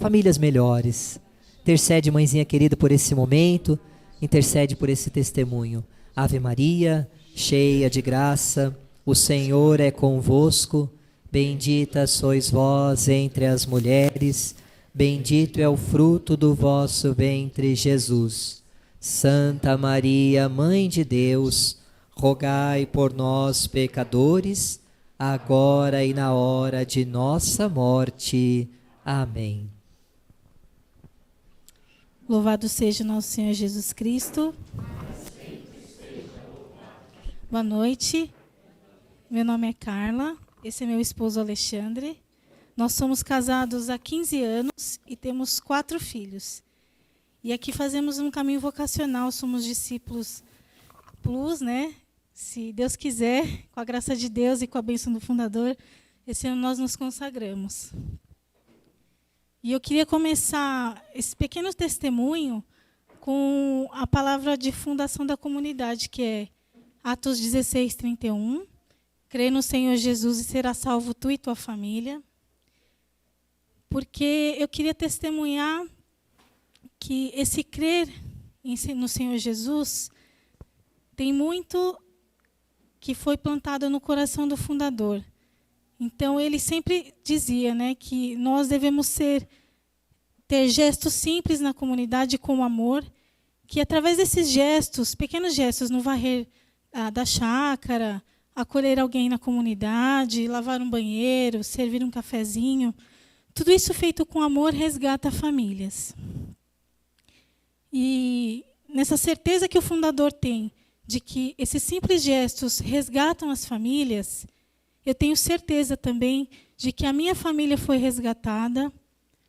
famílias melhores. Intercede, mãezinha querida, por esse momento, intercede por esse testemunho. Ave Maria, cheia de graça, o Senhor é convosco, bendita sois vós entre as mulheres, bendito é o fruto do vosso ventre, Jesus. Santa Maria, Mãe de Deus, rogai por nós, pecadores, agora e na hora de nossa morte. Amém. Louvado seja nosso Senhor Jesus Cristo. Boa noite. Meu nome é Carla. Esse é meu esposo Alexandre. Nós somos casados há 15 anos e temos 4 filhos. E aqui fazemos um caminho vocacional, somos discípulos plus, né? Se Deus quiser, com a graça de Deus e com a bênção do fundador, esse ano nós nos consagramos. E eu queria começar esse pequeno testemunho com a palavra de fundação da comunidade, que é Atos 16, 31. Crê no Senhor Jesus e será salvo tu e tua família. Porque eu queria testemunhar que esse crer no Senhor Jesus tem muito que foi plantado no coração do fundador. Então, ele sempre dizia, né, que nós devemos ter gestos simples na comunidade com amor, que através desses gestos, pequenos gestos, no varrer da chácara, acolher alguém na comunidade, lavar um banheiro, servir um cafezinho, tudo isso feito com amor resgata famílias. E nessa certeza que o fundador tem de que esses simples gestos resgatam as famílias, eu tenho certeza também de que a minha família foi resgatada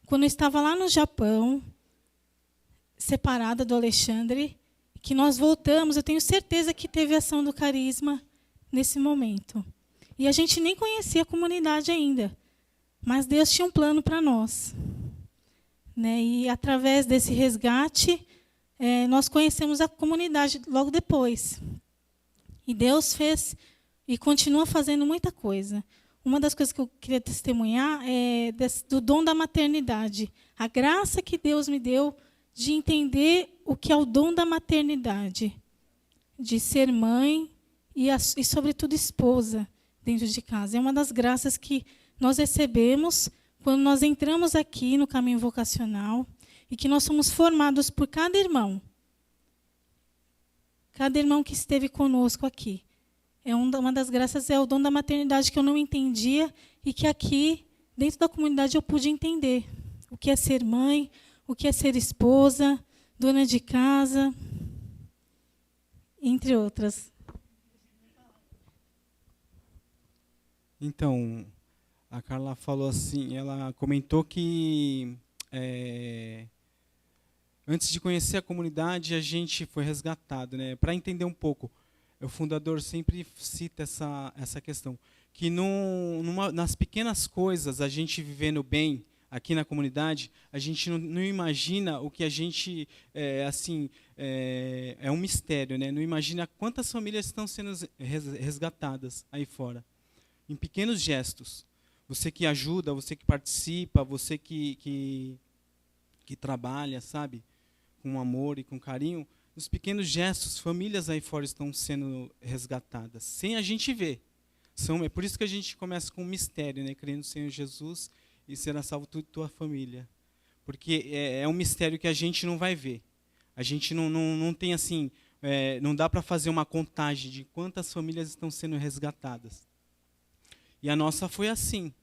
quando eu estava lá no Japão, separada do Alexandre, que nós voltamos. Eu tenho certeza que teve ação do carisma nesse momento. E a gente nem conhecia a comunidade ainda, mas Deus tinha um plano para nós. Né? E através desse resgate, nós conhecemos a comunidade logo depois. E Deus fez e continua fazendo muita coisa. Uma das coisas que eu queria testemunhar é do dom da maternidade. A graça que Deus me deu de entender o que é o dom da maternidade. De ser mãe e sobretudo, esposa dentro de casa. É uma das graças que nós recebemos quando nós entramos aqui no caminho vocacional e que nós somos formados por cada irmão. Cada irmão que esteve conosco aqui. Uma das graças é o dom da maternidade que eu não entendia e que aqui, dentro da comunidade, eu pude entender. O que é ser mãe, o que é ser esposa, dona de casa, entre outras. Então, a Carla falou assim, ela comentou que antes de conhecer a comunidade, a gente foi resgatado, né? Para entender um pouco, o fundador sempre cita essa questão, que nas pequenas coisas, a gente vivendo bem aqui na comunidade, a gente não imagina o que a gente, é um mistério, né? Não imagina quantas famílias estão sendo resgatadas aí fora, em pequenos gestos. Você que ajuda, você que participa, você que trabalha, sabe? Com amor e com carinho, nos pequenos gestos, famílias aí fora estão sendo resgatadas, sem a gente ver. É por isso que a gente começa com um mistério, né? Crendo no Senhor Jesus e será salvo tu e tua família. Porque é um mistério que a gente não vai ver. A gente não tem assim, não dá para fazer uma contagem de quantas famílias estão sendo resgatadas. E a nossa foi assim.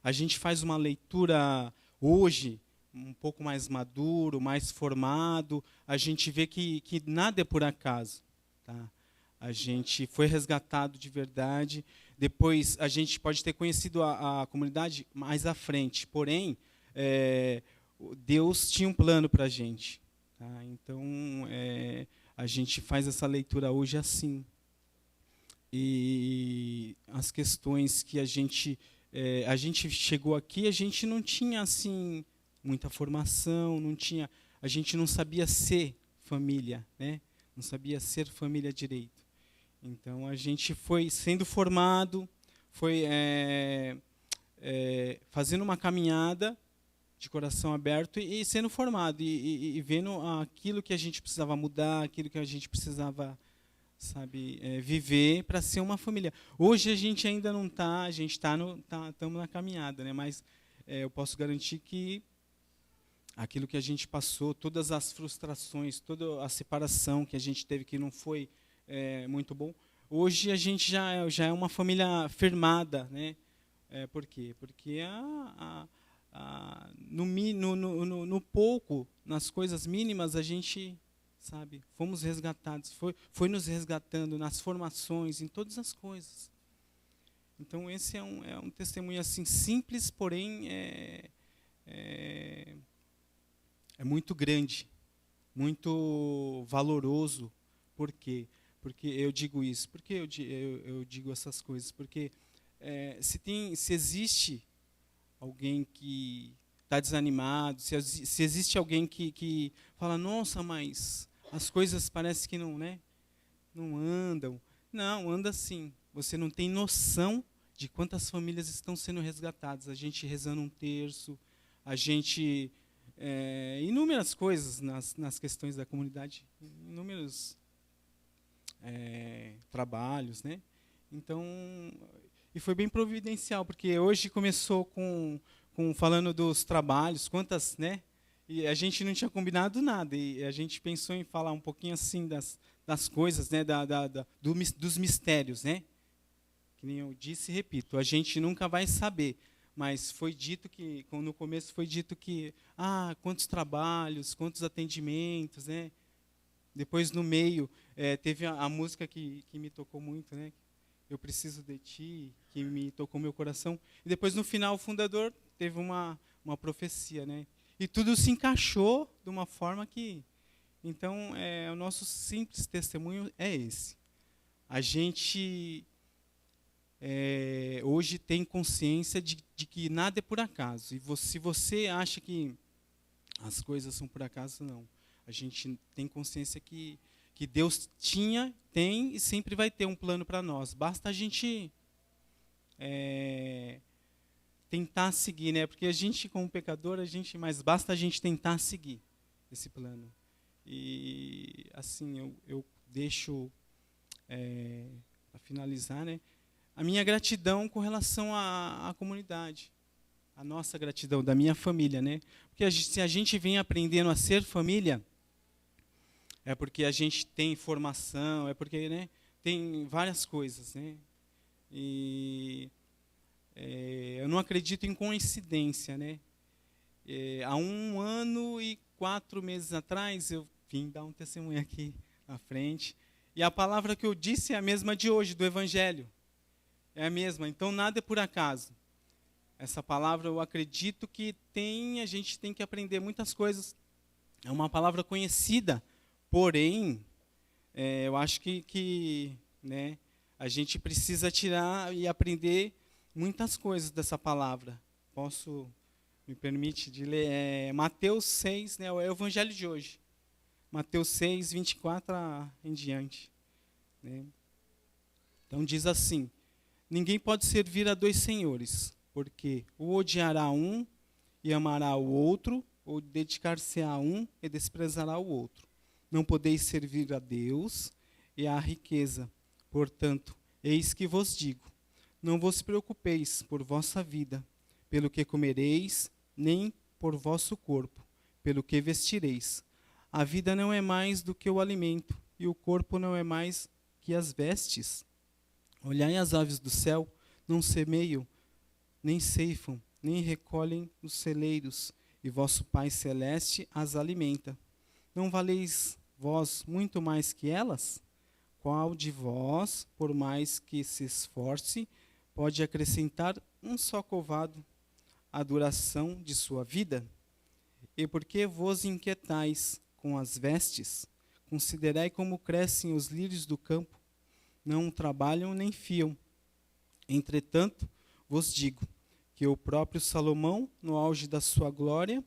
A gente faz uma leitura hoje, um pouco mais maduro, mais formado, a gente vê que nada é por acaso. Tá? A gente foi resgatado de verdade. Depois, a gente pode ter conhecido a comunidade mais à frente. Porém, Deus tinha um plano para a gente. Tá? Então, a gente faz essa leitura hoje assim. E as questões que a gente chegou aqui, a gente não tinha assim muita formação, a gente não sabia ser família, né? Não sabia ser família direito. Então a gente foi sendo formado, foi fazendo uma caminhada de coração aberto e sendo formado e vendo aquilo que a gente precisava mudar, aquilo que a gente precisava, sabe, viver para ser uma família. Hoje a gente ainda não está, a gente estamos na caminhada, né? Mas eu posso garantir que aquilo que a gente passou, todas as frustrações, toda a separação que a gente teve que não foi muito bom, hoje a gente já é uma família firmada, né? Por quê? Porque no pouco, nas coisas mínimas, a gente, sabe, fomos resgatados, foi nos resgatando nas formações, em todas as coisas. Então esse é um testemunho assim simples, porém é muito grande, muito valoroso. Por quê? Porque eu digo isso. Por que eu digo essas coisas? Porque se existe alguém que está desanimado, se existe alguém que fala, nossa, mas as coisas parecem que não, né, não andam. Não, anda sim. Você não tem noção de quantas famílias estão sendo resgatadas. A gente rezando um terço, a gente... inúmeras coisas nas questões da comunidade, inúmeros trabalhos, né? Então, e foi bem providencial, porque hoje começou com falando dos trabalhos, quantas, né? E a gente não tinha combinado nada, e a gente pensou em falar um pouquinho assim das coisas, né? Dos mistérios, né? Que nem eu disse e repito, a gente nunca vai saber. Mas foi dito que, no começo foi dito que, quantos trabalhos, quantos atendimentos, né? Depois, no meio, teve a música que me tocou muito, né? Eu Preciso de Ti, que me tocou meu coração. E depois, no final, o fundador teve uma profecia, né? E tudo se encaixou de uma forma que... Então, o nosso simples testemunho é esse. A gente... hoje tem consciência de que nada é por acaso. E se você acha que as coisas são por acaso, não. A gente tem consciência que Deus tem e sempre vai ter um plano para nós. Basta a gente tentar seguir, né? Porque a gente, como pecador, mas basta a gente tentar seguir esse plano. E assim, eu deixo para finalizar, né? A minha gratidão com relação à comunidade, a nossa gratidão, da minha família, né? Porque se a gente vem aprendendo a ser família, é porque a gente tem formação, é porque, né, tem várias coisas, né? E eu não acredito em coincidência, né? Há 1 ano e 4 meses atrás, eu vim dar um testemunho aqui na frente, e a palavra que eu disse é a mesma de hoje, do Evangelho. É a mesma, então nada é por acaso. Essa palavra eu acredito que a gente tem que aprender muitas coisas. É uma palavra conhecida, porém, eu acho que né, a gente precisa tirar e aprender muitas coisas dessa palavra. Me permite de ler Mateus 6, né, é o Evangelho de hoje. Mateus 6, 24 em diante. Né? Então diz assim: ninguém pode servir a 2 senhores, porque ou odiará um e amará o outro, ou dedicar-se a um e desprezará o outro. Não podeis servir a Deus e à riqueza. Portanto, eis que vos digo, não vos preocupeis por vossa vida, pelo que comereis, nem por vosso corpo, pelo que vestireis. A vida não é mais do que o alimento, e o corpo não é mais que as vestes. Olhai as aves do céu, não semeiam, nem ceifam, nem recolhem nos celeiros, e vosso Pai Celeste as alimenta. Não valeis vós muito mais que elas? Qual de vós, por mais que se esforce, pode acrescentar um só covado à duração de sua vida? E por que vos inquietais com as vestes? Considerai como crescem os lírios do campo, não trabalham nem fiam. Entretanto, vos digo que o próprio Salomão, no auge da sua glória,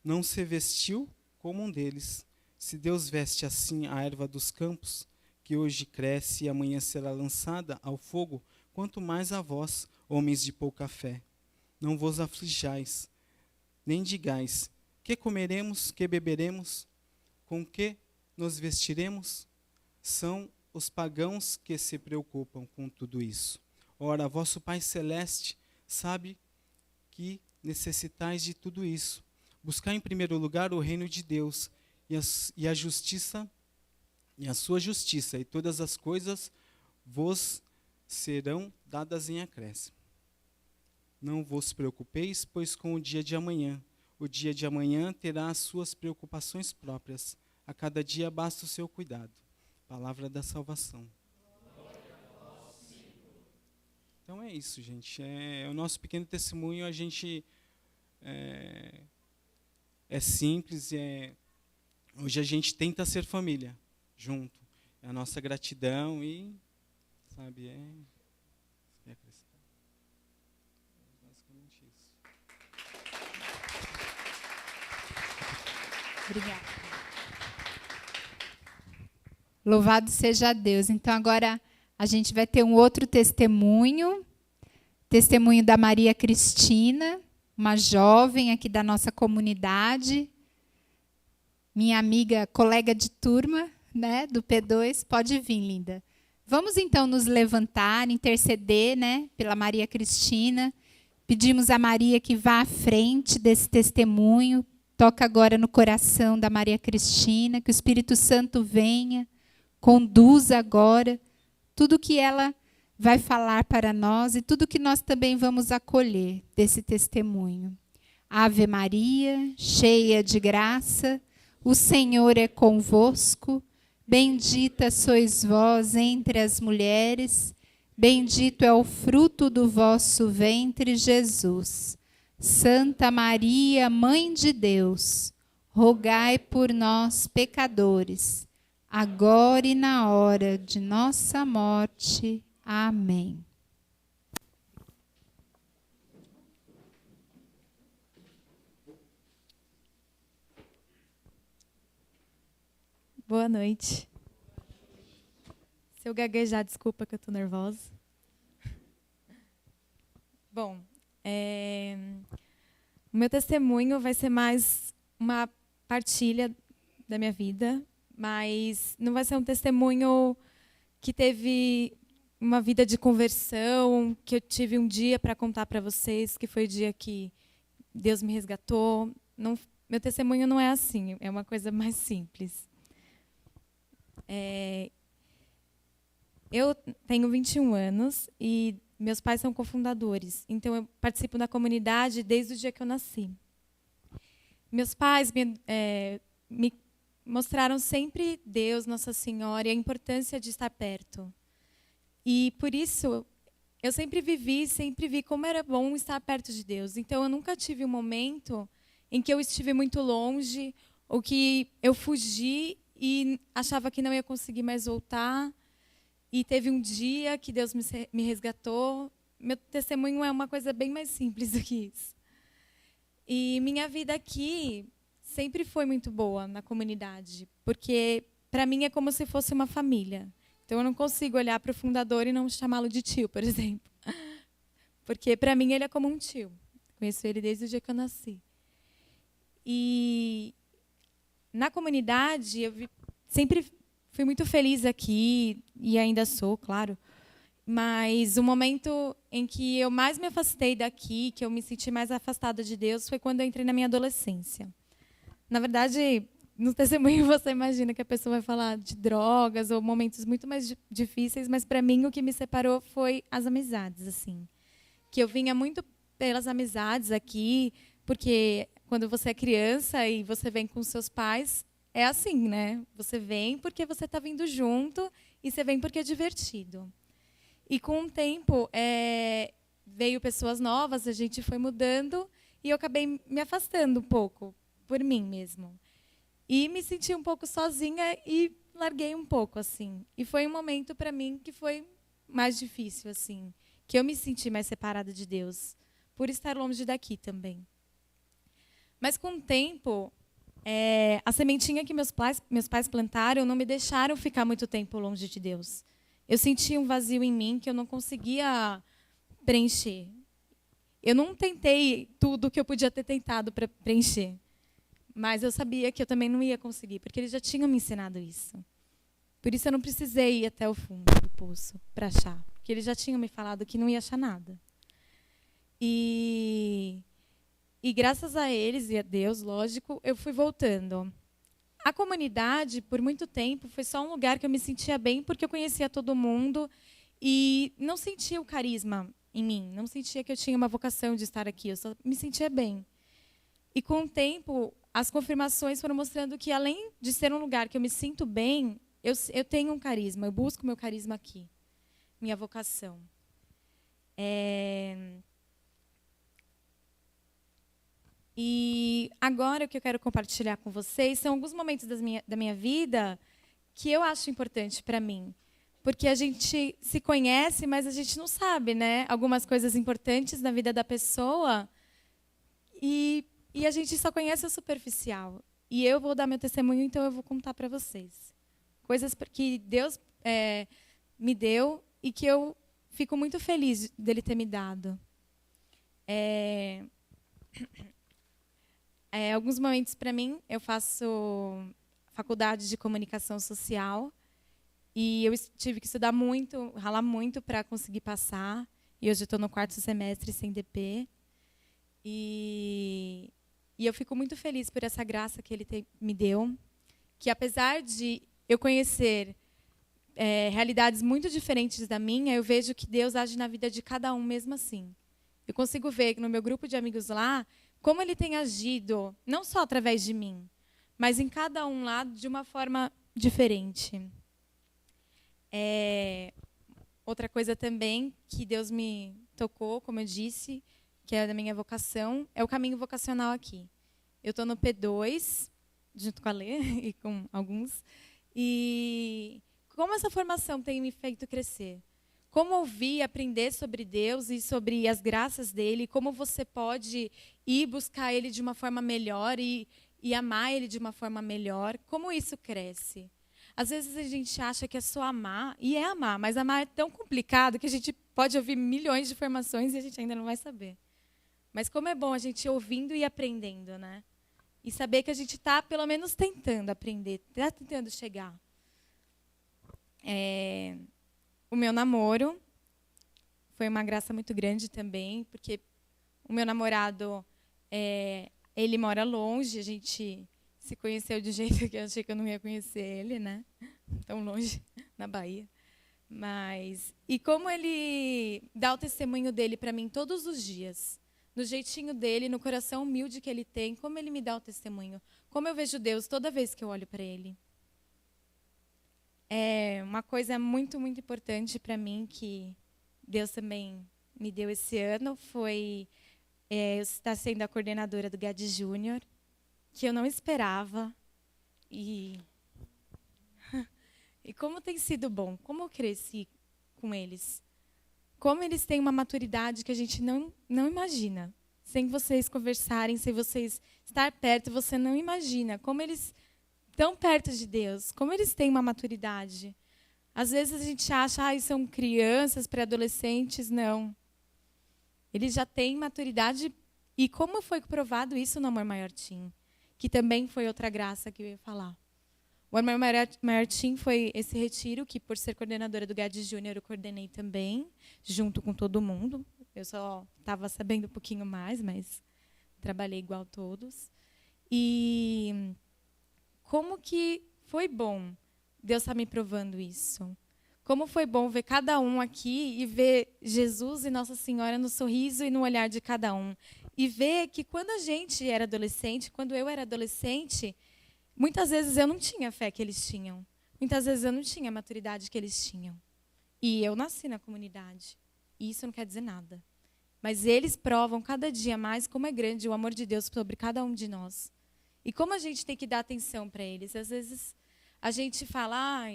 não se vestiu como um deles. Se Deus veste assim a erva dos campos, que hoje cresce e amanhã será lançada ao fogo, quanto mais a vós, homens de pouca fé. Não vos aflijais, nem digais: que comeremos, que beberemos, com que nos vestiremos? São os pagãos que se preocupam com tudo isso. Ora, vosso Pai Celeste sabe que necessitais de tudo isso. Buscai em primeiro lugar o reino de Deus e a justiça, e a sua justiça, e todas as coisas vos serão dadas em acréscimo. Não vos preocupeis, pois com o dia de amanhã. O dia de amanhã terá as suas preocupações próprias. A cada dia basta o seu cuidado. Palavra da salvação. Então é isso, gente. É o nosso pequeno testemunho. A gente é simples. Hoje a gente tenta ser família junto. É a nossa gratidão e, sabe, basicamente isso. Obrigada. Louvado seja Deus. Então, agora a gente vai ter um outro testemunho. Testemunho da Maria Cristina, uma jovem aqui da nossa comunidade. Minha amiga, colega de turma, né, do P2. Pode vir, linda. Vamos, então, nos levantar, interceder, né, pela Maria Cristina. Pedimos a Maria que vá à frente desse testemunho. Toca agora no coração da Maria Cristina, que o Espírito Santo venha, conduza agora tudo que ela vai falar para nós e tudo que nós também vamos acolher desse testemunho. Ave Maria, cheia de graça, o Senhor é convosco, bendita sois vós entre as mulheres, bendito é o fruto do vosso ventre, Jesus. Santa Maria, Mãe de Deus, rogai por nós, pecadores, agora e na hora de nossa morte. Amém. Boa noite. Se eu gaguejar, desculpa que eu estou nervosa. Bom, o meu testemunho vai ser mais uma partilha da minha vida, mas não vai ser um testemunho que teve uma vida de conversão, que eu tive um dia para contar para vocês, que foi o dia que Deus me resgatou. Não, meu testemunho não é assim, é uma coisa mais simples. Eu tenho 21 anos e meus pais são cofundadores, então eu participo da comunidade desde o dia que eu nasci. Meus pais me mostraram sempre Deus, Nossa Senhora, e a importância de estar perto. E, por isso, eu sempre vi como era bom estar perto de Deus. Então, eu nunca tive um momento em que eu estive muito longe, ou que eu fugi e achava que não ia conseguir mais voltar. E teve um dia que Deus me resgatou. Meu testemunho é uma coisa bem mais simples do que isso. E minha vida aqui sempre foi muito boa na comunidade, porque para mim é como se fosse uma família. Então eu não consigo olhar para o fundador e não chamá-lo de tio, por exemplo. Porque para mim ele é como um tio. Conheço ele desde o dia que eu nasci. E na comunidade eu sempre fui muito feliz aqui, e ainda sou, claro. Mas o momento em que eu mais me afastei daqui, que eu me senti mais afastada de Deus, foi quando eu entrei na minha adolescência. Na verdade, no testemunho você imagina que a pessoa vai falar de drogas ou momentos muito mais difíceis, mas para mim o que me separou foi as amizades, assim. Que eu vinha muito pelas amizades aqui, porque quando você é criança e você vem com seus pais, é assim, né? Você vem porque você está vindo junto e você vem porque é divertido. E com o tempo, veio pessoas novas, a gente foi mudando e eu acabei me afastando um pouco por mim mesmo. E me senti um pouco sozinha e larguei um pouco, assim. E foi um momento para mim que foi mais difícil, assim, que eu me senti mais separada de Deus, por estar longe daqui também. Mas com o tempo, a sementinha que meus pais plantaram não me deixaram ficar muito tempo longe de Deus. Eu sentia um vazio em mim que eu não conseguia preencher. Eu não tentei tudo que eu podia ter tentado para preencher. Mas eu sabia que eu também não ia conseguir, porque eles já tinham me ensinado isso. Por isso eu não precisei ir até o fundo do poço para achar, porque eles já tinham me falado que não ia achar nada. E graças a eles e a Deus, lógico, eu fui voltando. A comunidade, por muito tempo, foi só um lugar que eu me sentia bem, porque eu conhecia todo mundo e não sentia o carisma em mim, não sentia que eu tinha uma vocação de estar aqui, eu só me sentia bem. E com o tempo, as confirmações foram mostrando que, além de ser um lugar que eu me sinto bem, eu tenho um carisma, eu busco meu carisma aqui, minha vocação. E agora o que eu quero compartilhar com vocês são alguns momentos da minha vida que eu acho importante para mim. Porque a gente se conhece, mas a gente não sabe, né? Algumas coisas importantes na vida da pessoa e a gente só conhece o superficial. E eu vou dar meu testemunho, então eu vou contar para vocês. Coisas que Deus me deu e que eu fico muito feliz dele ter me dado. Alguns momentos para mim, eu faço faculdade de comunicação social e eu tive que estudar muito, ralar muito para conseguir passar. E hoje eu estou no 4º semestre sem DP. E eu fico muito feliz por essa graça que ele me deu, que apesar de eu conhecer realidades muito diferentes da minha, eu vejo que Deus age na vida de cada um mesmo assim. Eu consigo ver que no meu grupo de amigos lá, como ele tem agido, não só através de mim, mas em cada um lá de uma forma diferente. Outra coisa também que Deus me tocou, como eu disse, que é da minha vocação, é o caminho vocacional aqui. Eu estou no P2, junto com a Lê e com alguns, e como essa formação tem me feito crescer. Como ouvir e aprender sobre Deus e sobre as graças dele, como você pode ir buscar ele de uma forma melhor e amar ele de uma forma melhor, como isso cresce. Às vezes a gente acha que é só amar, e é amar, mas amar é tão complicado que a gente pode ouvir milhões de informações e a gente ainda não vai saber. Mas como é bom a gente ir ouvindo e aprendendo, né? E saber que a gente está, pelo menos, tentando aprender, está tentando chegar. O meu namoro foi uma graça muito grande também, porque o meu namorado, ele mora longe, a gente se conheceu de um jeito que eu achei que eu não ia conhecer ele, né? Tão longe, na Bahia. E como ele dá o testemunho dele para mim todos os dias, no jeitinho dele, no coração humilde que ele tem, como ele me dá o testemunho, como eu vejo Deus toda vez que eu olho para ele. Uma coisa muito, muito importante para mim, que Deus também me deu esse ano, foi eu estar sendo a coordenadora do GAD Júnior, que eu não esperava. E como tem sido bom, como eu cresci com eles. Como eles têm uma maturidade que a gente não imagina. Sem vocês conversarem, sem vocês estar perto, você não imagina como eles estão perto de Deus, como eles têm uma maturidade. Às vezes a gente acha, são crianças, pré-adolescentes. Não. Eles já têm maturidade. E como foi provado isso no Amor Maior Team? Que também foi outra graça que eu ia falar. O Amor Maior Team foi esse retiro que, por ser coordenadora do GAD Júnior, eu coordenei também, junto com todo mundo. Eu só estava sabendo um pouquinho mais, mas trabalhei igual todos. E como que foi bom Deus estar me provando isso. Como foi bom ver cada um aqui e ver Jesus e Nossa Senhora no sorriso e no olhar de cada um. E ver que quando a gente era adolescente, quando eu era adolescente, muitas vezes eu não tinha a fé que eles tinham. Muitas vezes eu não tinha a maturidade que eles tinham. E eu nasci na comunidade. E isso não quer dizer nada. Mas eles provam cada dia mais como é grande o amor de Deus sobre cada um de nós. E como a gente tem que dar atenção para eles. Às vezes a gente fala,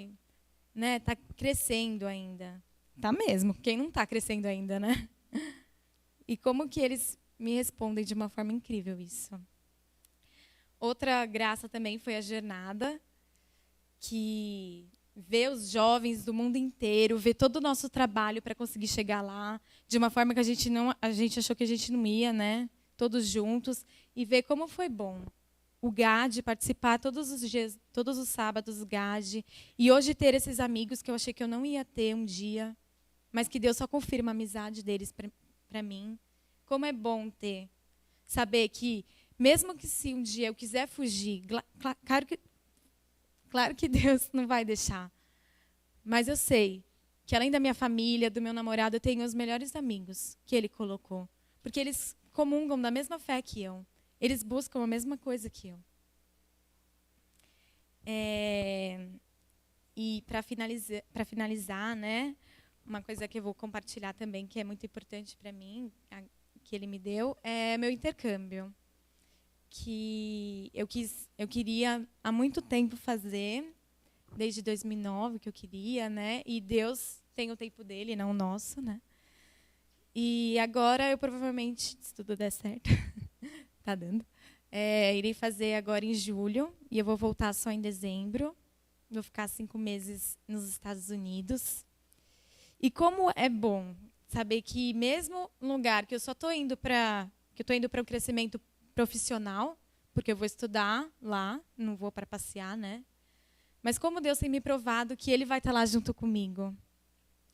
tá crescendo ainda. Tá mesmo, quem não está crescendo ainda, né? E como que eles me respondem de uma forma incrível isso. Outra graça também foi a jornada, que ver os jovens do mundo inteiro, ver todo o nosso trabalho para conseguir chegar lá, de uma forma que a gente achou que a gente não ia, né? Todos juntos, e ver como foi bom. O GAD, participar todos os dias, todos os sábados, o GAD, e hoje ter esses amigos que eu achei que eu não ia ter um dia, mas que Deus só confirma a amizade deles para mim. Como é bom ter, saber que, mesmo que se um dia eu quiser fugir, claro que Deus não vai deixar, mas eu sei que além da minha família, do meu namorado, eu tenho os melhores amigos que Ele colocou, porque eles comungam da mesma fé que eu. Eles buscam a mesma coisa que eu. E para finalizar, né, uma coisa que eu vou compartilhar também, que é muito importante para mim, que ele me deu, é meu intercâmbio. Que eu queria há muito tempo fazer, desde 2009 que eu queria, né? E Deus tem o tempo dele, não o nosso, né? E agora eu provavelmente, se tudo der certo, tá dando. Irei fazer agora em julho e eu vou voltar só em dezembro. Vou ficar 5 meses nos Estados Unidos. E como é bom saber que mesmo no lugar que eu só estou indo para o crescimento profissional, porque eu vou estudar lá, não vou para passear, né? Mas como Deus tem me provado que Ele vai estar lá junto comigo.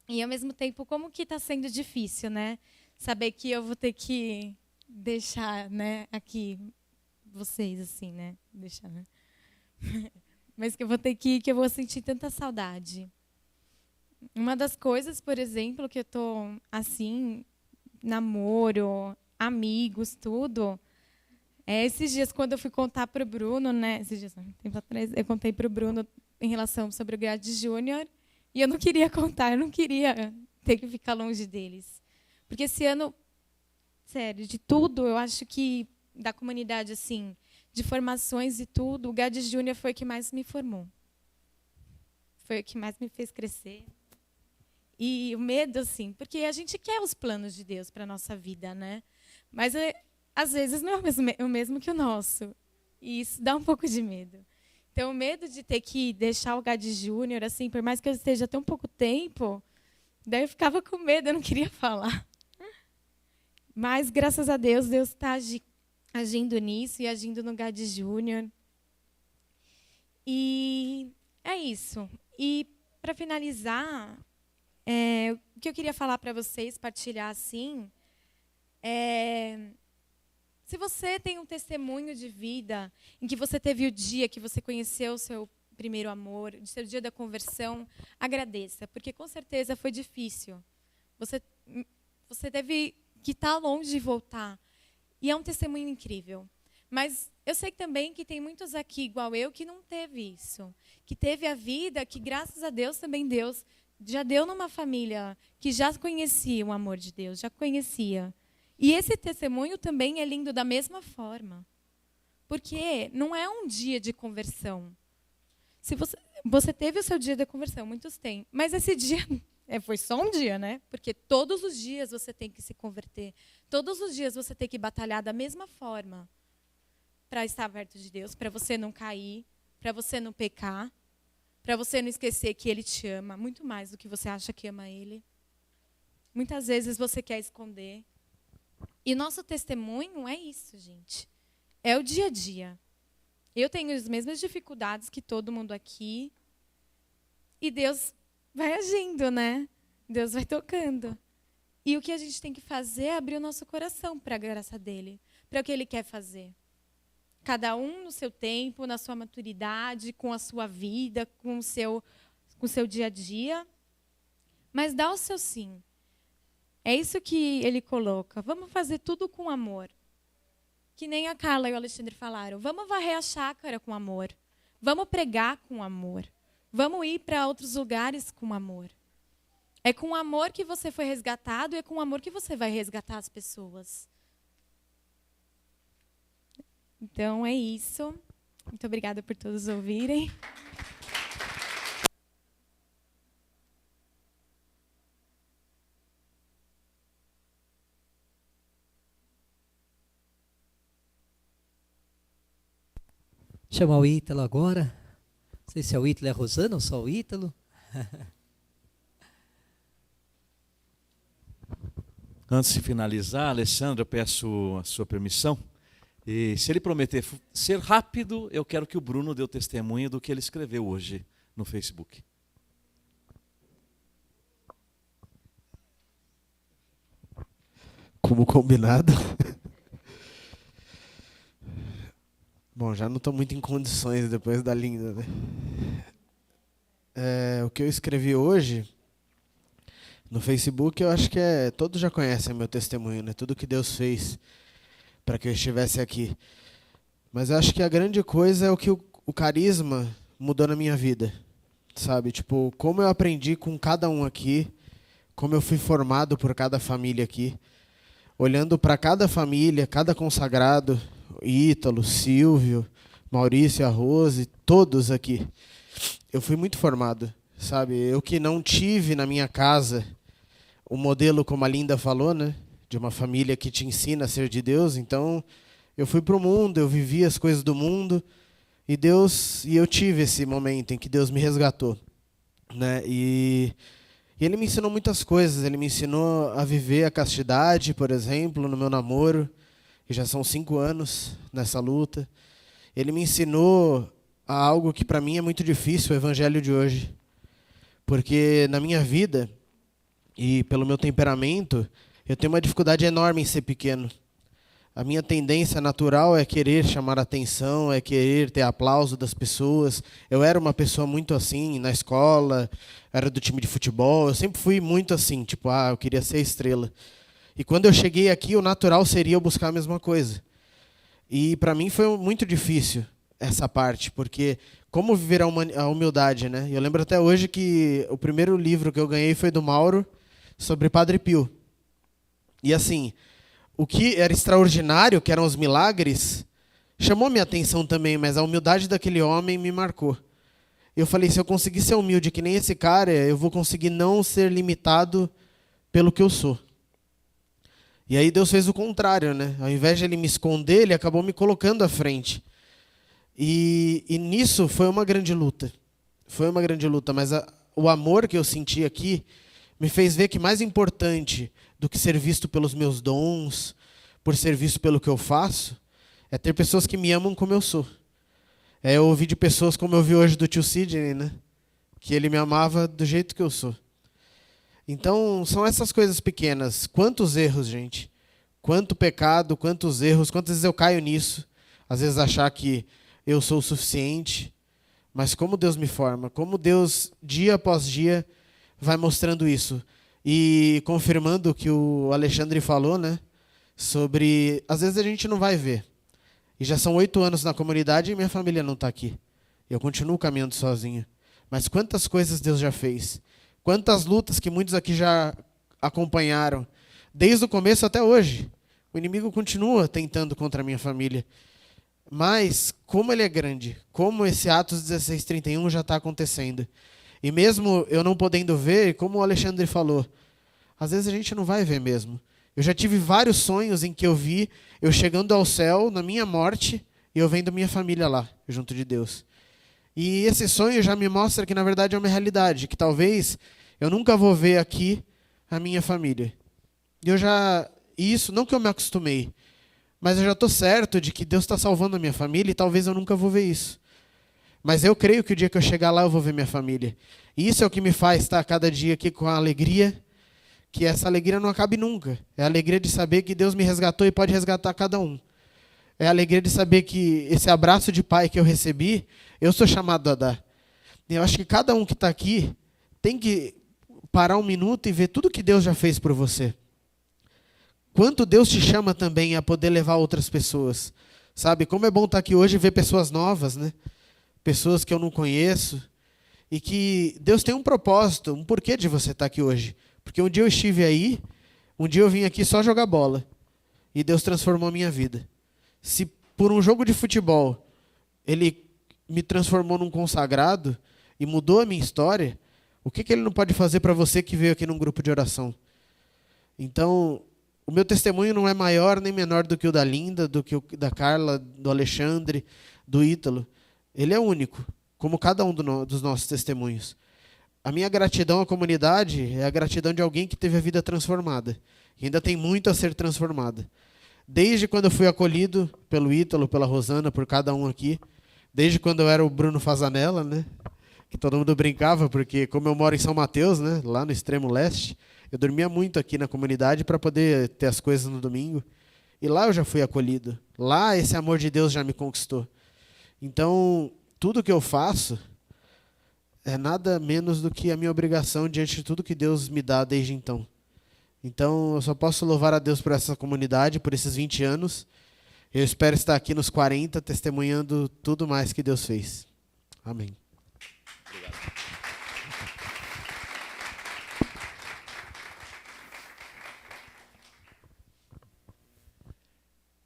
E ao mesmo tempo, como que está sendo difícil, né? Saber que eu vou ter que deixar, né, aqui vocês assim, né? Deixar, né? Mas que eu vou ter que eu vou sentir tanta saudade. Uma das coisas, por exemplo, que eu tô assim, namoro, amigos, tudo. Esses dias quando eu fui contar para o Bruno, né? Esses dias, um tempo atrás, eu contei para o Bruno em relação sobre o GAD Júnior. E eu não queria contar, eu não queria ter que ficar longe deles. Porque esse ano, sério, de tudo, eu acho que da comunidade, assim, de formações e tudo, o GAD Júnior foi o que mais me formou. Foi o que mais me fez crescer. E o medo, assim, porque a gente quer os planos de Deus para a nossa vida, né? Mas, às vezes, não é o mesmo que o nosso. E isso dá um pouco de medo. Então, o medo de ter que deixar o GAD Júnior, assim, por mais que eu esteja tão pouco tempo, daí eu ficava com medo, eu não queria falar. Mas, graças a Deus, Deus está agindo nisso e agindo no GAD Júnior. E é isso. E, para finalizar, o que eu queria falar para vocês, partilhar assim, se você tem um testemunho de vida em que você teve o dia que você conheceu o seu primeiro amor, o seu dia da conversão, agradeça, porque com certeza foi difícil. Você teve que estar longe de voltar. E é um testemunho incrível. Mas eu sei também que tem muitos aqui, igual eu, que não teve isso. Que teve a vida que, graças a Deus, também Deus já deu numa família que já conhecia o amor de Deus, já conhecia. E esse testemunho também é lindo da mesma forma. Porque não é um dia de conversão. Se você teve o seu dia da conversão, muitos têm. Mas esse dia foi só um dia, né? Porque todos os dias você tem que se converter. Todos os dias você tem que batalhar da mesma forma para estar perto de Deus, para você não cair, para você não pecar, para você não esquecer que Ele te ama muito mais do que você acha que ama Ele. Muitas vezes você quer esconder. E nosso testemunho é isso, gente. É o dia a dia. Eu tenho as mesmas dificuldades que todo mundo aqui. E Deus vai agindo, né? Deus vai tocando. E o que a gente tem que fazer é abrir o nosso coração para a graça dele, para o que ele quer fazer. Cada um no seu tempo, na sua maturidade, com a sua vida, com o seu dia a dia. Mas dá o seu sim. É isso que ele coloca. Vamos fazer tudo com amor. Que nem a Carla e o Alexandre falaram. Vamos varrer a chácara com amor. Vamos pregar com amor. Vamos ir para outros lugares com amor. É com amor que você foi resgatado e é com amor que você vai resgatar as pessoas. Então é isso. Muito obrigada por todos ouvirem. Chamar o Ítalo agora. Não sei se é o Ítalo e a Rosana ou só o Ítalo. Antes de finalizar, Alessandro, eu peço a sua permissão. E se ele prometer ser rápido, eu quero que o Bruno dê o testemunho do que ele escreveu hoje no Facebook. Como combinado. Bom, já não estou muito em condições depois da linda, né? O que eu escrevi hoje no Facebook, eu acho que todos já conhecem meu testemunho, né? Tudo que Deus fez para que eu estivesse aqui. Mas eu acho que a grande coisa é o que o carisma mudou na minha vida, sabe? Tipo, como eu aprendi com cada um aqui, como eu fui formado por cada família aqui, olhando para cada família, cada consagrado, Ítalo, Silvio, Maurício, a Rose, todos aqui. Eu fui muito formado, sabe? Eu que não tive na minha casa o modelo, como a Linda falou, né? De uma família que te ensina a ser de Deus. Então, eu fui para o mundo, eu vivi as coisas do mundo, e eu tive esse momento em que Deus me resgatou, né? E Ele me ensinou muitas coisas. Ele me ensinou a viver a castidade, por exemplo, no meu namoro, que já são 5 anos nessa luta. Ele me ensinou a algo que para mim é muito difícil, o evangelho de hoje. Porque na minha vida, e pelo meu temperamento, eu tenho uma dificuldade enorme em ser pequeno. A minha tendência natural é querer chamar atenção, é querer ter aplauso das pessoas. Eu era uma pessoa muito assim, na escola, era do time de futebol, eu sempre fui muito assim, tipo, eu queria ser estrela. E quando eu cheguei aqui, o natural seria eu buscar a mesma coisa. E para mim foi muito difícil essa parte, porque como viver a humildade, né? Eu lembro até hoje que o primeiro livro que eu ganhei foi do Mauro, sobre Padre Pio. E assim, o que era extraordinário, que eram os milagres, chamou minha atenção também, mas a humildade daquele homem me marcou. Eu falei, se eu conseguir ser humilde que nem esse cara, eu vou conseguir não ser limitado pelo que eu sou. E aí Deus fez o contrário, né? Ao invés de Ele me esconder, Ele acabou me colocando à frente. E nisso foi uma grande luta. Foi uma grande luta, mas o amor que eu senti aqui me fez ver que mais importante do que ser visto pelos meus dons, por ser visto pelo que eu faço, é ter pessoas que me amam como eu sou. Eu ouvi de pessoas como eu vi hoje do tio Sidney, né? Que ele me amava do jeito que eu sou. Então, são essas coisas pequenas. Quantos erros, gente. Quanto pecado, quantos erros. Quantas vezes eu caio nisso. Às vezes achar que eu sou o suficiente. Mas como Deus me forma. Como Deus, dia após dia, vai mostrando isso. E confirmando o que o Alexandre falou, né? Sobre, às vezes a gente não vai ver. E já são 8 anos na comunidade e minha família não está aqui. Eu continuo caminhando sozinho. Mas quantas coisas Deus já fez. Quantas lutas que muitos aqui já acompanharam. Desde o começo até hoje. O inimigo continua tentando contra a minha família. Mas como ele é grande. Como esse Atos 16:31 já está acontecendo. E mesmo eu não podendo ver, como o Alexandre falou, às vezes a gente não vai ver mesmo. Eu já tive vários sonhos em que eu vi eu chegando ao céu, na minha morte, e eu vendo minha família lá, junto de Deus. E esse sonho já me mostra que, na verdade, é uma realidade, que talvez eu nunca vou ver aqui a minha família. E isso, não que eu me acostumei, mas eu já estou certo de que Deus está salvando a minha família e talvez eu nunca vou ver isso. Mas eu creio que o dia que eu chegar lá eu vou ver minha família. E isso é o que me faz estar cada dia aqui com a alegria, que essa alegria não acabe nunca. É a alegria de saber que Deus me resgatou e pode resgatar cada um. É a alegria de saber que esse abraço de pai que eu recebi, eu sou chamado a dar. E eu acho que cada um que está aqui tem que parar um minuto e ver tudo que Deus já fez por você. Quanto Deus te chama também a poder levar outras pessoas. Sabe, como é bom estar aqui hoje e ver pessoas novas, né? Pessoas que eu não conheço, e que Deus tem um propósito, um porquê de você estar aqui hoje. Porque um dia eu estive aí, um dia eu vim aqui só jogar bola, e Deus transformou a minha vida. Se por um jogo de futebol Ele me transformou num consagrado e mudou a minha história, o que Ele não pode fazer para você que veio aqui num grupo de oração? Então, o meu testemunho não é maior nem menor do que o da Linda, do que o da Carla, do Alexandre, do Ítalo. Ele é único. como cada um dos nossos testemunhos. A minha gratidão à comunidade é a gratidão de alguém que teve a vida transformada. E ainda tem muito a ser transformada. Desde quando eu fui acolhido pelo Ítalo, pela Rosana, por cada um aqui. Desde quando eu era o Bruno Fazanella, né? Que todo mundo brincava, porque como eu moro em São Mateus, né? Lá no extremo leste, eu dormia muito aqui na comunidade para poder ter as coisas no domingo. E lá eu já fui acolhido. Lá esse amor de Deus já me conquistou. Então, tudo que eu faço é nada menos do que a minha obrigação diante de tudo que Deus me dá desde então. Então, eu só posso louvar a Deus por essa comunidade, por esses 20 anos. Eu espero estar aqui nos 40, testemunhando tudo mais que Deus fez. Amém. Obrigado.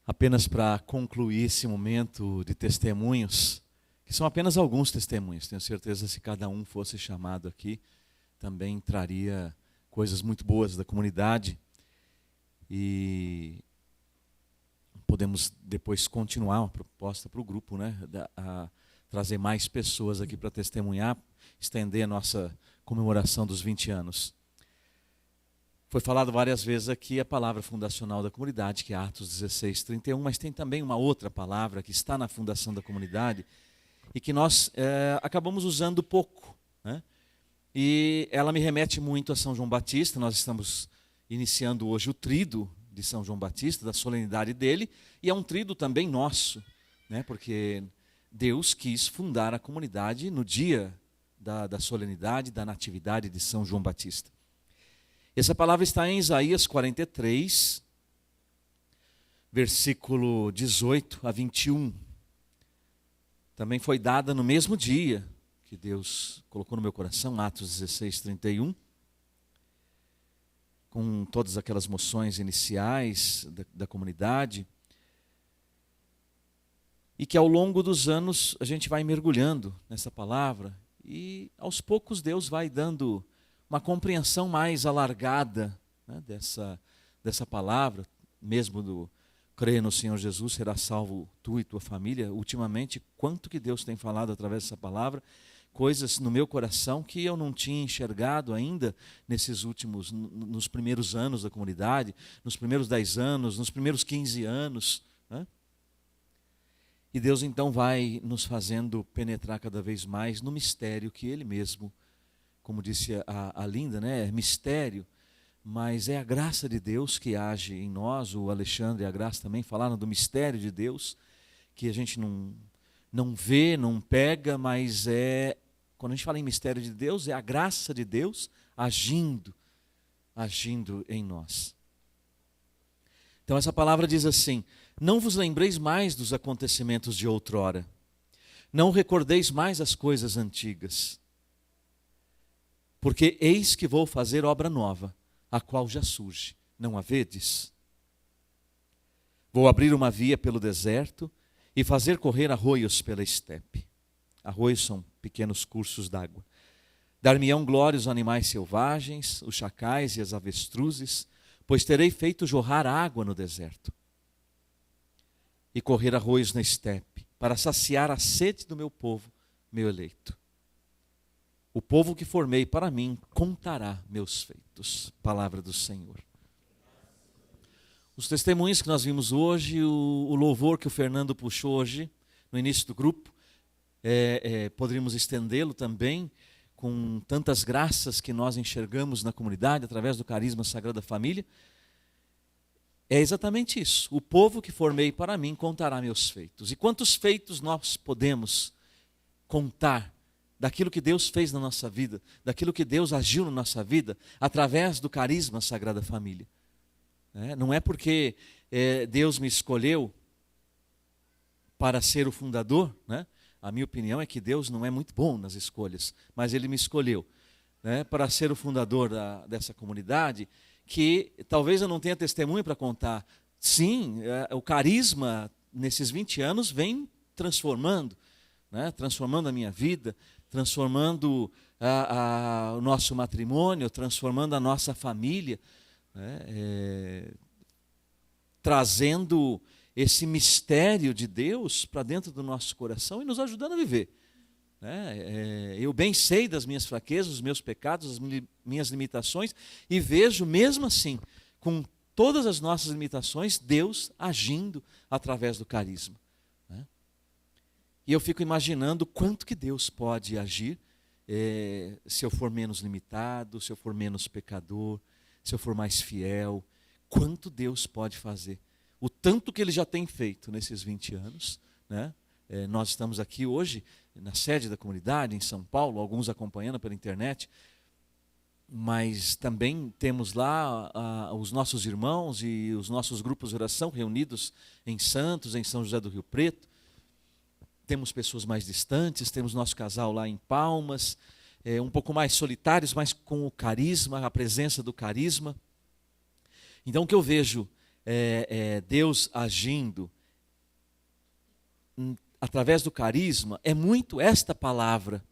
Apenas para concluir esse momento de testemunhos, que são apenas alguns testemunhos, tenho certeza que se cada um fosse chamado aqui, também traria coisas muito boas da comunidade. E podemos depois continuar uma proposta para o grupo, né? A trazer mais pessoas aqui para testemunhar, estender a nossa comemoração dos 20 anos. Foi falado várias vezes aqui a palavra fundacional da comunidade, que é Atos 16:31, mas tem também uma outra palavra que está na fundação da comunidade e que nós acabamos usando pouco, né? E ela me remete muito a São João Batista. Nós estamos iniciando hoje o tríduo de São João Batista, da solenidade dele, e é um tríduo também nosso, né? Porque Deus quis fundar a comunidade no dia da solenidade, da natividade de São João Batista. Essa palavra está em Isaías 43, versículo 18 a 21. Também foi dada no mesmo dia que Deus colocou no meu coração, Atos 16:31, com todas aquelas moções iniciais da comunidade, e que ao longo dos anos a gente vai mergulhando nessa palavra, e aos poucos Deus vai dando uma compreensão mais alargada, né, dessa palavra, mesmo do crer no Senhor Jesus, será salvo tu e tua família. Ultimamente, quanto que Deus tem falado através dessa palavra, coisas no meu coração que eu não tinha enxergado ainda nos primeiros anos da comunidade, nos primeiros 10 anos, nos primeiros 15 anos. Né? E Deus então vai nos fazendo penetrar cada vez mais no mistério que Ele mesmo, como disse a Linda, né? É mistério, mas é a graça de Deus que age em nós. O Alexandre e a Graça também falaram do mistério de Deus, que a gente não vê, não pega, mas quando a gente fala em mistério de Deus, é a graça de Deus agindo em nós. Então essa palavra diz assim: não vos lembreis mais dos acontecimentos de outrora, não recordeis mais as coisas antigas, porque eis que vou fazer obra nova, a qual já surge, não a vedes? Vou abrir uma via pelo deserto e fazer correr arroios pela estepe. Arroios são pequenos cursos d'água. Dar-me-ão glória os animais selvagens, os chacais e as avestruzes, pois terei feito jorrar água no deserto e correr arroios na estepe, para saciar a sede do meu povo, meu eleito. O povo que formei para mim contará meus feitos. Palavra do Senhor. Os testemunhos que nós vimos hoje, o louvor que o Fernando puxou hoje, no início do grupo, poderíamos estendê-lo também com tantas graças que nós enxergamos na comunidade, através do carisma Sagrada Família. É exatamente isso. O povo que formei para mim contará meus feitos. E quantos feitos nós podemos contar daquilo que Deus fez na nossa vida, daquilo que Deus agiu na nossa vida, através do carisma Sagrada Família. Não é porque Deus me escolheu para ser o fundador, né? A minha opinião é que Deus não é muito bom nas escolhas, mas Ele me escolheu, né, para ser o fundador dessa comunidade, que talvez eu não tenha testemunho para contar. Sim, o carisma nesses 20 anos vem transformando, né, transformando a minha vida, transformando o nosso matrimônio, transformando a nossa família, né, trazendo esse mistério de Deus para dentro do nosso coração e nos ajudando a viver. né? Eu bem sei das minhas fraquezas, dos meus pecados, das minhas limitações, e vejo mesmo assim, com todas as nossas limitações, Deus agindo através do carisma, né? E eu fico imaginando quanto que Deus pode agir se eu for menos limitado, se eu for menos pecador, se eu for mais fiel, quanto Deus pode fazer. O tanto que Ele já tem feito nesses 20 anos, né? Nós estamos aqui hoje na sede da comunidade, em São Paulo, alguns acompanhando pela internet, mas também temos lá os nossos irmãos e os nossos grupos de oração reunidos em Santos, em São José do Rio Preto. Temos pessoas mais distantes, temos nosso casal lá em Palmas, um pouco mais solitários, mas com o carisma, a presença do carisma. Então o que eu vejo Deus agindo através do carisma é muito esta palavra.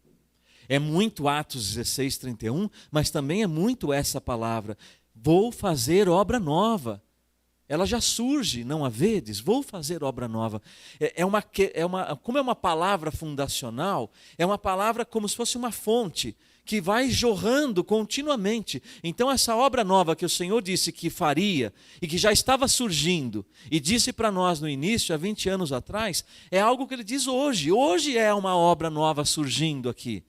É muito Atos 16:31, mas também é muito essa palavra. Vou fazer obra nova. Ela já surge, não a vedes? Vou fazer obra nova. Como é uma palavra fundacional, é uma palavra como se fosse uma fonte que vai jorrando continuamente. Então essa obra nova que o Senhor disse que faria e que já estava surgindo e disse para nós no início, há 20 anos atrás, é algo que Ele diz hoje. Hoje é uma obra nova surgindo aqui.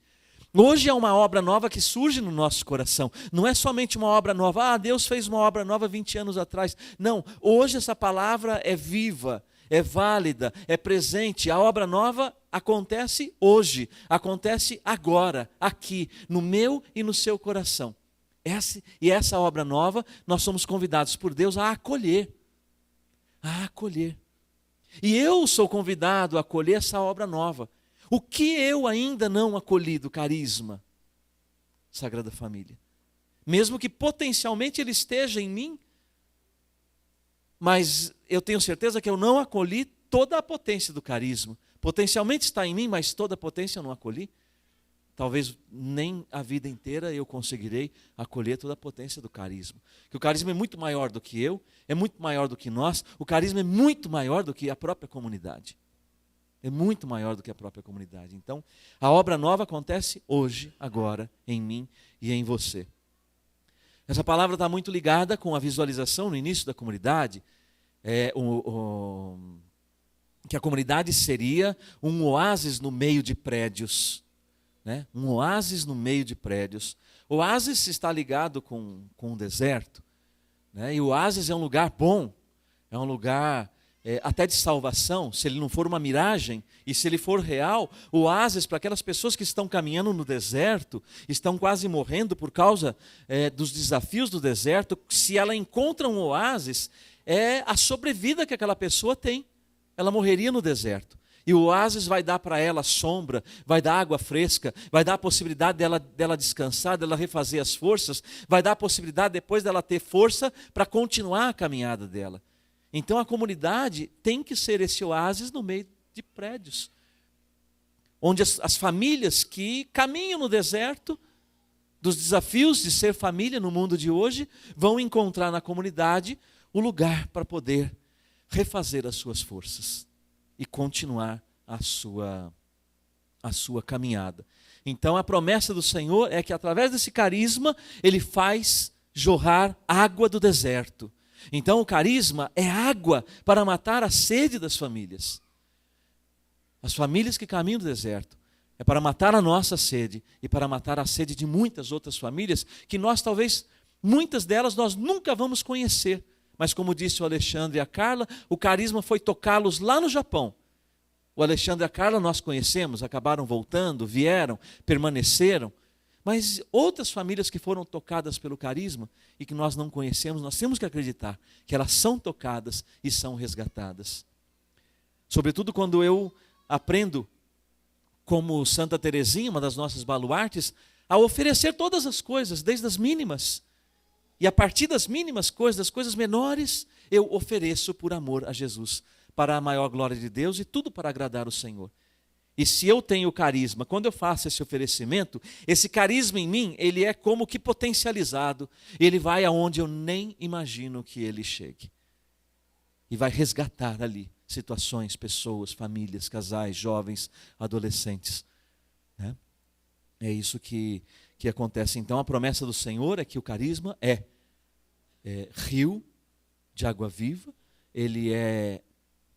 Hoje é uma obra nova que surge no nosso coração. Não é somente uma obra nova. Deus fez uma obra nova 20 anos atrás. Não, hoje essa palavra é viva, é válida, é presente. A obra nova acontece hoje, acontece agora, aqui, no meu e no seu coração. Essa obra nova, nós somos convidados por Deus a acolher. A acolher. E eu sou convidado a acolher essa obra nova. O que eu ainda não acolhi do carisma? Sagrada Família. Mesmo que potencialmente ele esteja em mim, mas eu tenho certeza que eu não acolhi toda a potência do carisma. Potencialmente está em mim, mas toda a potência eu não acolhi. Talvez nem a vida inteira eu conseguirei acolher toda a potência do carisma. Que o carisma é muito maior do que eu, é muito maior do que nós, o carisma é muito maior do que a própria comunidade. É muito maior do que a própria comunidade. Então, a obra nova acontece hoje, agora, em mim e em você. Essa palavra está muito ligada com a visualização no início da comunidade, que a comunidade seria um oásis no meio de prédios. Né? Um oásis no meio de prédios. O oásis está ligado com o deserto. Né? E o oásis é um lugar bom, é um lugar até de salvação, se ele não for uma miragem, e se ele for real, o oásis para aquelas pessoas que estão caminhando no deserto, estão quase morrendo por causa dos desafios do deserto, se ela encontra um oásis, é a sobrevida que aquela pessoa tem. Ela morreria no deserto. E o oásis vai dar para ela sombra, vai dar água fresca, vai dar a possibilidade dela descansar, dela refazer as forças, vai dar a possibilidade depois dela ter força para continuar a caminhada dela. Então a comunidade tem que ser esse oásis no meio de prédios, onde as famílias que caminham no deserto, dos desafios de ser família no mundo de hoje, vão encontrar na comunidade o lugar para poder refazer as suas forças e continuar a sua caminhada. Então a promessa do Senhor é que através desse carisma Ele faz jorrar água do deserto. Então o carisma é água para matar a sede das famílias. As famílias que caminham no deserto é para matar a nossa sede e para matar a sede de muitas outras famílias que nós talvez, muitas delas nós nunca vamos conhecer. Mas como disse o Alexandre e a Carla, o carisma foi tocá-los lá no Japão. O Alexandre e a Carla nós conhecemos, acabaram voltando, vieram, permaneceram. Mas outras famílias que foram tocadas pelo carisma e que nós não conhecemos, nós temos que acreditar que elas são tocadas e são resgatadas. Sobretudo quando eu aprendo, como Santa Teresinha, uma das nossas baluartes, a oferecer todas as coisas, desde as mínimas. E a partir das mínimas coisas, das coisas menores, eu ofereço por amor a Jesus, para a maior glória de Deus e tudo para agradar o Senhor. E se eu tenho carisma, quando eu faço esse oferecimento, esse carisma em mim, ele é como que potencializado. Ele vai aonde eu nem imagino que ele chegue. E vai resgatar ali situações, pessoas, famílias, casais, jovens, adolescentes. É isso que acontece. Então a promessa do Senhor é que o carisma é rio de água viva, ele é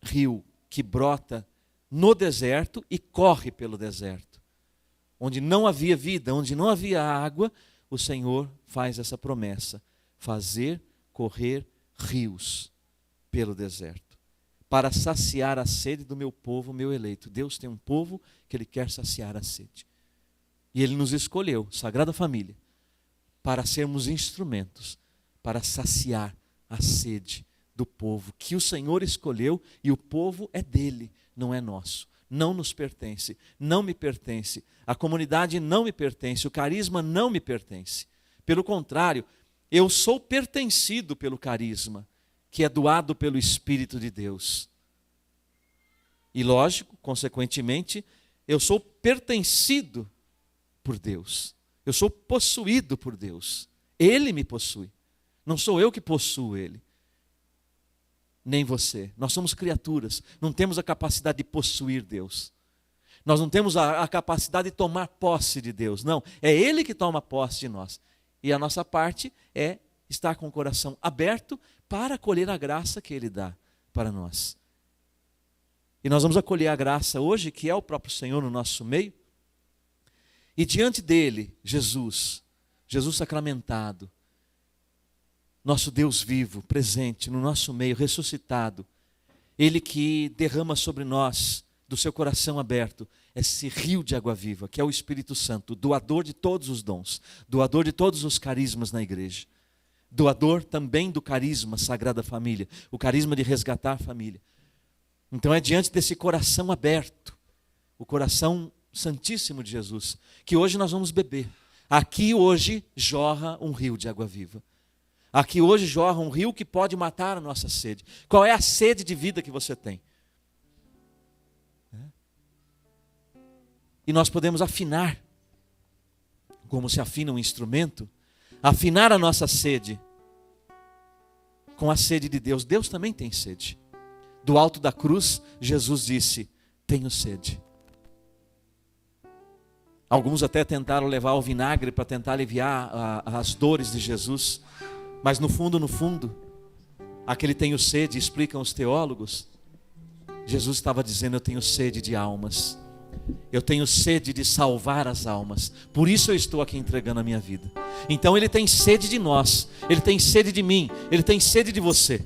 rio que brota no deserto e corre pelo deserto. Onde não havia vida, onde não havia água, o Senhor faz essa promessa: fazer correr rios pelo deserto, para saciar a sede do meu povo, meu eleito. Deus tem um povo que Ele quer saciar a sede. E Ele nos escolheu, Sagrada Família, para sermos instrumentos, para saciar a sede do povo que o Senhor escolheu, e o povo é dele, não é nosso. Não nos pertence, não me pertence, a comunidade não me pertence, o carisma não me pertence. Pelo contrário, eu sou pertencido pelo carisma, que é doado pelo Espírito de Deus. E lógico, consequentemente, eu sou pertencido por Deus. Eu sou possuído por Deus. Ele me possui. Não sou eu que possuo Ele. Nem você. Nós somos criaturas. Não temos a capacidade de possuir Deus. Nós não temos a capacidade de tomar posse de Deus. Não, é Ele que toma posse de nós. E a nossa parte é estar com o coração aberto para acolher a graça que Ele dá para nós. E nós vamos acolher a graça hoje, que é o próprio Senhor no nosso meio. E diante dele, Jesus sacramentado, nosso Deus vivo, presente no nosso meio, ressuscitado, Ele que derrama sobre nós, do seu coração aberto, esse rio de água viva, que é o Espírito Santo, doador de todos os dons, doador de todos os carismas na igreja, doador também do carisma Sagrada Família, o carisma de resgatar a família. Então é diante desse coração aberto, o coração santíssimo de Jesus, que hoje nós vamos beber. Aqui hoje jorra um rio de água viva. Aqui hoje jorra um rio que pode matar a nossa sede. Qual é a sede de vida que você tem? E nós podemos afinar, como se afina um instrumento, afinar a nossa sede com a sede de Deus. Deus também tem sede. Do alto da cruz, Jesus disse: tenho sede. Alguns até tentaram levar o vinagre para tentar aliviar as dores de Jesus. Mas no fundo, aquele tenho sede, explicam os teólogos, Jesus estava dizendo: eu tenho sede de almas. Eu tenho sede de salvar as almas. Por isso eu estou aqui entregando a minha vida. Então Ele tem sede de nós. Ele tem sede de mim. Ele tem sede de você.